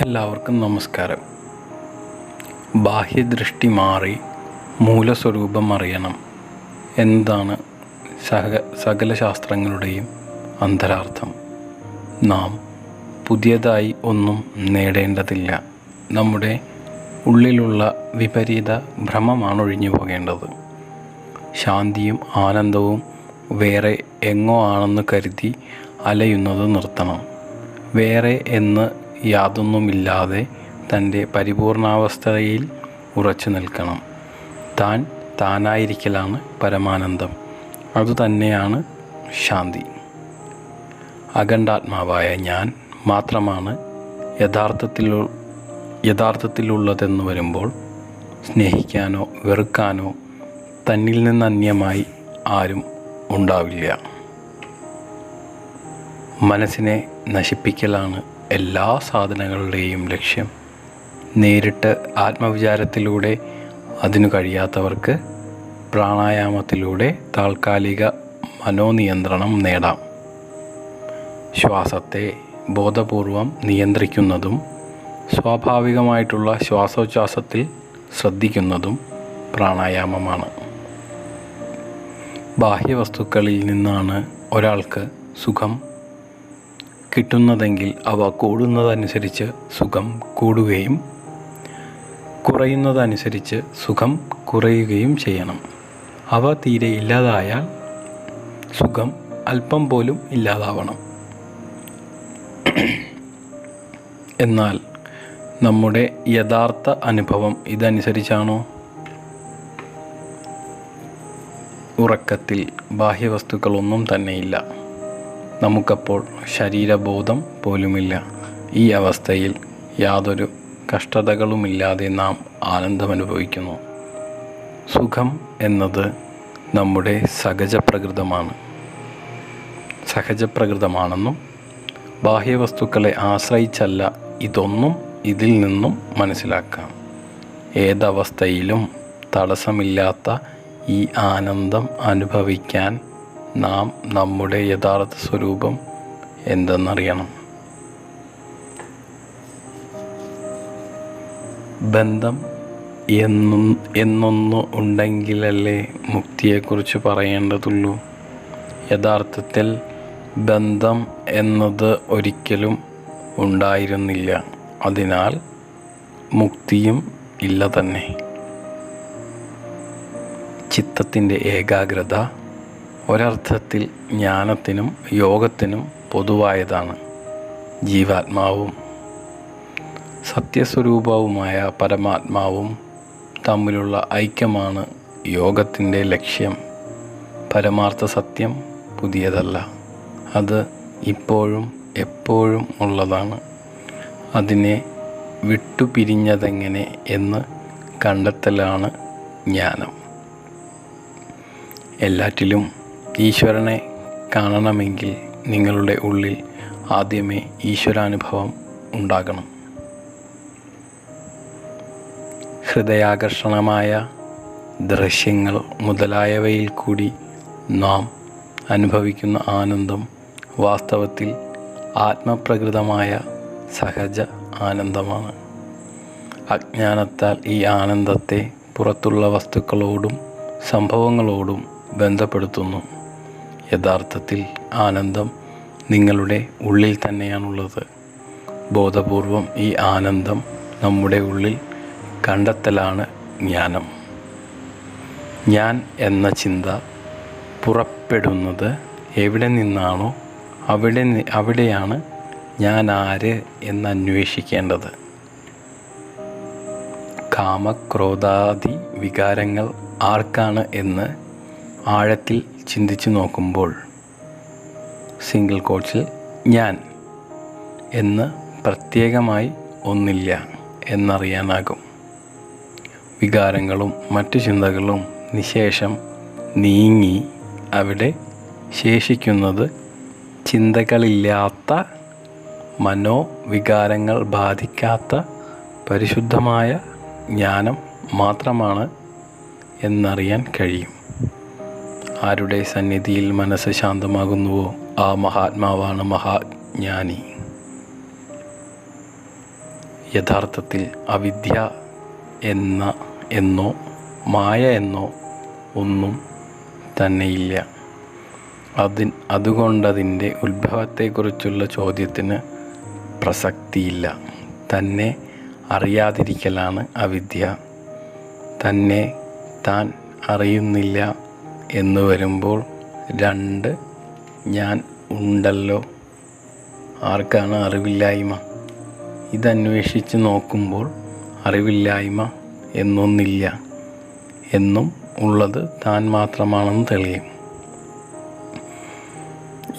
എല്ലാവർക്കും നമസ്കാരം. ബാഹ്യദൃഷ്ടി മാറി മൂലസ്വരൂപം അറിയണം എന്നതാണ് സകല ശാസ്ത്രങ്ങളുടെയും അന്തരാർത്ഥം. നാം പുതിയതായി ഒന്നും നേടേണ്ടതില്ല. നമ്മുടെ ഉള്ളിലുള്ള വിപരീത ഭ്രമമാണ് ഒഴിഞ്ഞു പോകേണ്ടത്. ശാന്തിയും ആനന്ദവും വേറെ എങ്ങോ ആണെന്ന് കരുതി അലയുന്നത് നിർത്തണം. വേറെ എന്ന് യാതൊന്നുമില്ലാതെ തൻ്റെ പരിപൂർണാവസ്ഥയിൽ ഉറച്ചു നിൽക്കണം. താനായിരിക്കലാണ് പരമാനന്ദം. അതുതന്നെയാണ് ശാന്തി. അഖണ്ഡാത്മാവായ ഞാൻ മാത്രമാണ് യഥാർത്ഥത്തിലുള്ളതെന്ന് വരുമ്പോൾ സ്നേഹിക്കാനോ വെറുക്കാനോ തന്നിൽ നിന്ന് അന്യമായി ആരും ഉണ്ടാവില്ല. മനസ്സിനെ നശിപ്പിക്കലാണ് എല്ലാ സാധനങ്ങളുടെയും ലക്ഷ്യം. നേരിട്ട് ആത്മവിചാരത്തിലൂടെ അതിനു കഴിയാത്തവർക്ക് പ്രാണായാമത്തിലൂടെ താൽക്കാലിക മനോനിയന്ത്രണം നേടാം. ശ്വാസത്തെ ബോധപൂർവം നിയന്ത്രിക്കുന്നതും സ്വാഭാവികമായിട്ടുള്ള ശ്വാസോച്ഛ്വാസത്തിൽ ശ്രദ്ധിക്കുന്നതും പ്രാണായാമമാണ്. ബാഹ്യവസ്തുക്കളിൽ നിന്നാണ് ഒരാൾക്ക് സുഖം കിട്ടുന്നതെങ്കിൽ അവ കൂടുന്നതനുസരിച്ച് സുഖം കൂടുകയും കുറയുന്നതനുസരിച്ച് സുഖം കുറയുകയും ചെയ്യണം. അവ തീരെ ഇല്ലാതായാൽ സുഖം അല്പം പോലും ഇല്ലാതാവണം. എന്നാൽ നമ്മുടെ യഥാർത്ഥ അനുഭവം ഇതനുസരിച്ചാണോ? ഉറക്കത്തിൽ ബാഹ്യവസ്തുക്കളൊന്നും തന്നെയില്ല. നമുക്കപ്പോൾ ശരീരബോധം പോലുമില്ല. ഈ അവസ്ഥയിൽ യാതൊരു കഷ്ടതകളുമില്ലാതെ നാം ആനന്ദമനുഭവിക്കുന്നു. സുഖം എന്നത് നമ്മുടെ സഹജപ്രകൃതമാണെന്നും ബാഹ്യവസ്തുക്കളെ ആശ്രയിച്ചല്ല ഇതൊന്നും ഇതിൽ നിന്നും മനസ്സിലാക്കാം. ഏതവസ്ഥയിലും തടസ്സമില്ലാത്ത ഈ ആനന്ദം അനുഭവിക്കാൻ നാം നമ്മുടെ യഥാർത്ഥ സ്വരൂപം എന്തെന്നറിയണം. ബന്ധം എന്നൊന്ന് ഉണ്ടെങ്കിലല്ലേ മുക്തിയെക്കുറിച്ച് പറയേണ്ടതുള്ളൂ. യഥാർത്ഥത്തിൽ ബന്ധം എന്നത് ഒരിക്കലും ഉണ്ടായിരുന്നില്ല. അതിനാൽ മുക്തിയും ഇല്ല തന്നെ. ചിത്തത്തിൻ്റെ ഏകാഗ്രത ഒരർത്ഥത്തിൽ ജ്ഞാനത്തിനും യോഗത്തിനും പൊതുവായതാണ്. ജീവാത്മാവും സത്യസ്വരൂപവുമായ പരമാത്മാവും തമ്മിലുള്ള ഐക്യമാണ് യോഗത്തിൻ്റെ ലക്ഷ്യം. പരമാർത്ഥ സത്യം പുതിയതല്ല. അത് ഇപ്പോഴും എപ്പോഴും ഉള്ളതാണ്. അതിനെ വിട്ടുപിരിഞ്ഞതെങ്ങനെ എന്ന് കണ്ടെത്തലാണ് ജ്ഞാനം. എല്ലാറ്റിലും ഈശ്വരനെ കാണണമെങ്കിൽ നിങ്ങളുടെ ഉള്ളിൽ ആദ്യമേ ഈശ്വരാനുഭവം ഉണ്ടാകണം. ഹൃദയാകർഷണമായ ദൃശ്യങ്ങൾ മുതലായവയിൽ കൂടി നാം അനുഭവിക്കുന്ന ആനന്ദം വാസ്തവത്തിൽ ആത്മപ്രകൃതമായ സഹജ ആനന്ദമാണ്. അജ്ഞാനത്താൽ ഈ ആനന്ദത്തെ പുറത്തുള്ള വസ്തുക്കളോടും സംഭവങ്ങളോടും ബന്ധപ്പെടുത്തുന്നു. യഥാർത്ഥത്തിൽ ആനന്ദം നിങ്ങളുടെ ഉള്ളിൽ തന്നെയാണുള്ളത്. ബോധപൂർവം ഈ ആനന്ദം നമ്മുടെ ഉള്ളിൽ കണ്ടെത്തലാണ് ജ്ഞാനം. ഞാൻ എന്ന ചിന്ത പുറപ്പെടുന്നത് എവിടെ നിന്നാണോ അവിടെയാണ് ഞാൻ ആര് എന്നന്വേഷിക്കേണ്ടത്. കാമക്രോധാദി വികാരങ്ങൾ ആർക്കാണ് എന്ന് ആഴത്തിൽ ചിന്തിച്ചു നോക്കുമ്പോൾ സിംഗിൾ കോട്ട്സിൽ ഞാൻ എന്ന് പ്രത്യേകമായി ഒന്നില്ല എന്നറിയാനാകും. വികാരങ്ങളും മറ്റു ചിന്തകളും നിശേഷം നീങ്ങി അവിടെ ശേഷിക്കുന്നത് ചിന്തകളില്ലാത്ത മനോവികാരങ്ങൾ ബാധിക്കാത്ത പരിശുദ്ധമായ ജ്ഞാനം മാത്രമാണ് എന്നറിയാൻ കഴിയും. ആരുടെ സന്നിധിയിൽ മനസ്സ് ശാന്തമാകുന്നുവോ ആ മഹാത്മാവാണ് മഹാജ്ഞാനി. യഥാർത്ഥത്തിൽ അവിദ്യ എന്നോ മായ എന്നോ ഒന്നും തന്നെയില്ല. അതുകൊണ്ടതിൻ്റെ ഉത്ഭവത്തെക്കുറിച്ചുള്ള ചോദ്യത്തിന് പ്രസക്തിയില്ല. തന്നെ അറിയാതിരിക്കലാണ് അവിദ്യ. തന്നെ താൻ അറിയുന്നില്ല എന്ന് വരുമ്പോൾ രണ്ട് ഞാൻ ഉണ്ടല്ലോ. ആർക്കാണ് അറിവില്ലായ്മ? ഇതന്വേഷിച്ച് നോക്കുമ്പോൾ അറിവില്ലായ്മ എന്നൊന്നില്ല എന്നും ഉള്ളത് താൻ മാത്രമാണെന്ന് തെളിയും.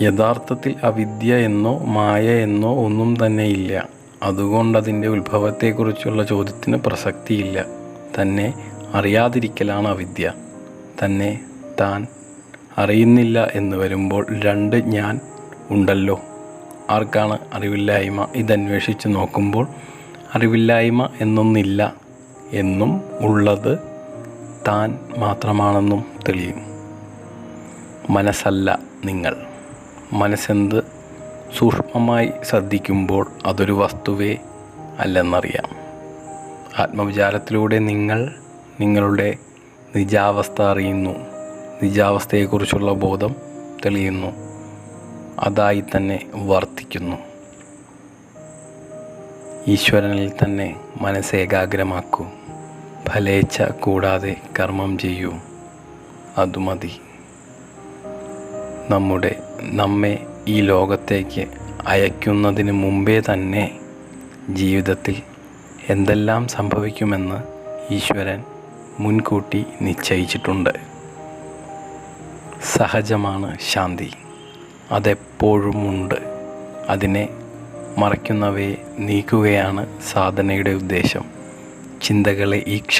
യഥാർത്ഥത്തിൽ അവിദ്യ എന്നോ മായ എന്നോ ഒന്നും തന്നെയില്ല. അതുകൊണ്ടതിൻ്റെ ഉത്ഭവത്തെക്കുറിച്ചുള്ള ചോദ്യത്തിന് പ്രസക്തിയില്ല. തന്നെ അറിയാതിരിക്കലാണ് അവിദ്യ. തന്നെ താൻ അറിയുന്നില്ല എന്ന് വരുമ്പോൾ രണ്ട് ഞാൻ ഉണ്ടല്ലോ. ആർക്കാണ് അറിവില്ലായ്മ? ഇതന്വേഷിച്ച് നോക്കുമ്പോൾ അറിവില്ലായ്മ എന്നൊന്നില്ല എന്നും ഉള്ളത് താൻ മാത്രമാണെന്നും തെളിയും. മനസ്സല്ല നിങ്ങൾ. മനസ്സെന്ത് സൂക്ഷ്മമായി ശ്രദ്ധിക്കുമ്പോൾ അതൊരു വസ്തുവേ അല്ലെന്നറിയാം. ആത്മവിചാരത്തിലൂടെ നിങ്ങൾ നിങ്ങളുടെ നിജാവസ്ഥ അറിയുന്നു. നിജാവസ്ഥയെക്കുറിച്ചുള്ള ബോധം തെളിയുന്നു. അതായി തന്നെ വർത്തിക്കുന്നു. ഈശ്വരനിൽ തന്നെ മനസ്സേകാഗ്രമാക്കൂ. ഫലേച്ഛ കൂടാതെ കർമ്മം ചെയ്യൂ. അതുമതി. നമ്മെ ഈ ലോകത്തേക്ക് അയക്കുന്നതിന് മുമ്പേ തന്നെ ജീവിതത്തിൽ എന്തെല്ലാം സംഭവിക്കുമെന്ന് ഈശ്വരൻ മുൻകൂട്ടി നിശ്ചയിച്ചിട്ടുണ്ട്. സഹജമാണ് ശാന്തി. അതെപ്പോഴുമുണ്ട്. അതിനെ മറയ്ക്കുന്നവയെ നീക്കുകയാണ് സാധനയുടെ ഉദ്ദേശം. ചിന്തകളെ ഈ ക്ഷണം